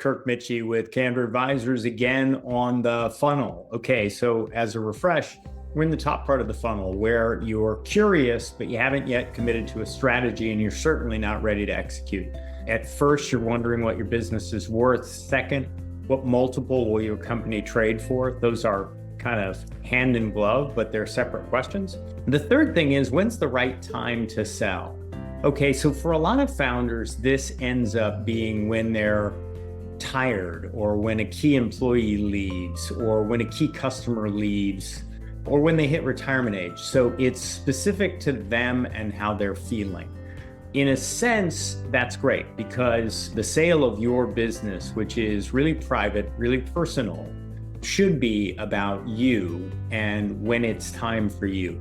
Kirk Michie with Candor Advisors again on the funnel. Okay, so as a refresh, we're in the top part of the funnel where you're curious, but you haven't yet committed to a strategy and you're certainly not ready to execute. At first, you're wondering what your business is worth. Second, what multiple will your company trade for? Those are kind of hand in glove, but they're separate questions. The third thing is, when's the right time to sell? Okay, so for a lot of founders, this ends up being when they're tired, or when a key employee leaves, or when a key customer leaves, or when they hit retirement age. So it's specific to them and how they're feeling. In a sense, that's great, because the sale of your business, which is really private, really personal, should be about you and when it's time for you.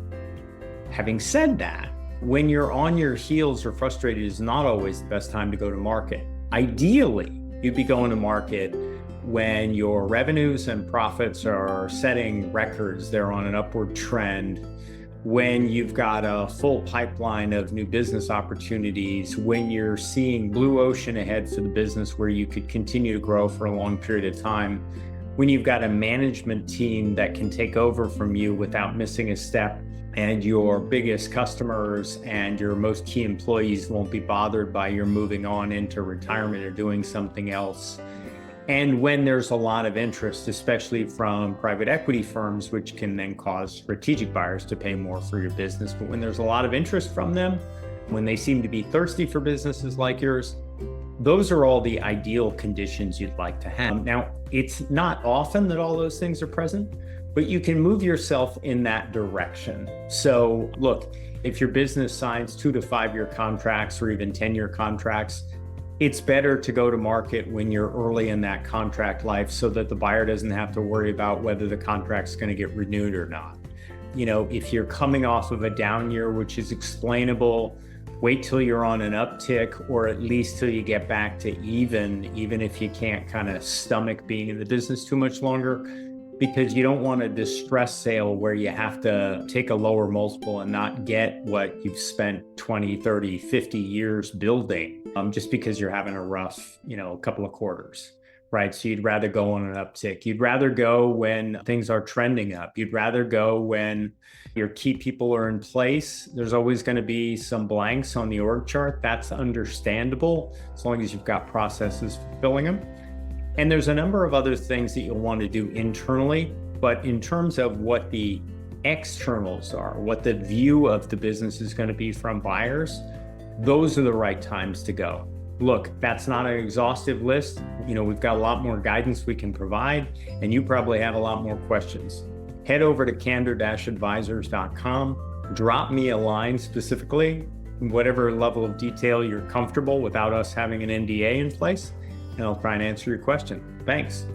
Having said that, when you're on your heels or frustrated is not always the best time to go to market. Ideally, you'd be going to market when your revenues and profits are setting records, they're on an upward trend, when you've got a full pipeline of new business opportunities, when you're seeing blue ocean ahead for the business where you could continue to grow for a long period of time, when you've got a management team that can take over from you without missing a step, and your biggest customers and your most key employees won't be bothered by your moving on into retirement or doing something else. And when there's a lot of interest, especially from private equity firms, which can then cause strategic buyers to pay more for your business. But when there's a lot of interest from them, when they seem to be thirsty for businesses like yours, those are all the ideal conditions you'd like to have. Now, it's not often that all those things are present, but you can move yourself in that direction. So look, if your business signs 2 to 5 year contracts or even 10-year contracts, it's better to go to market when you're early in that contract life so that the buyer doesn't have to worry about whether the contract's going to get renewed or not. You know, if you're coming off of a down year, which is explainable, wait till you're on an uptick, or at least till you get back to even if you can't kind of stomach being in the business too much longer, because you don't want a distress sale where you have to take a lower multiple and not get what you've spent 20, 30, 50 years building, just because you're having a rough, couple of quarters, right? So you'd rather go on an uptick. You'd rather go when things are trending up. You'd rather go when your key people are in place. There's always going to be some blanks on the org chart. That's understandable, as long as you've got processes filling them. And there's a number of other things that you'll want to do internally, but in terms of what the externals are, what the view of the business is going to be from buyers, those are the right times to go. Look, that's not an exhaustive list. We've got a lot more guidance we can provide, and you probably have a lot more questions. Head over to candor-advisors.com, drop me a line specifically, whatever level of detail you're comfortable without us having an NDA in place, and I'll try and answer your question. Thanks.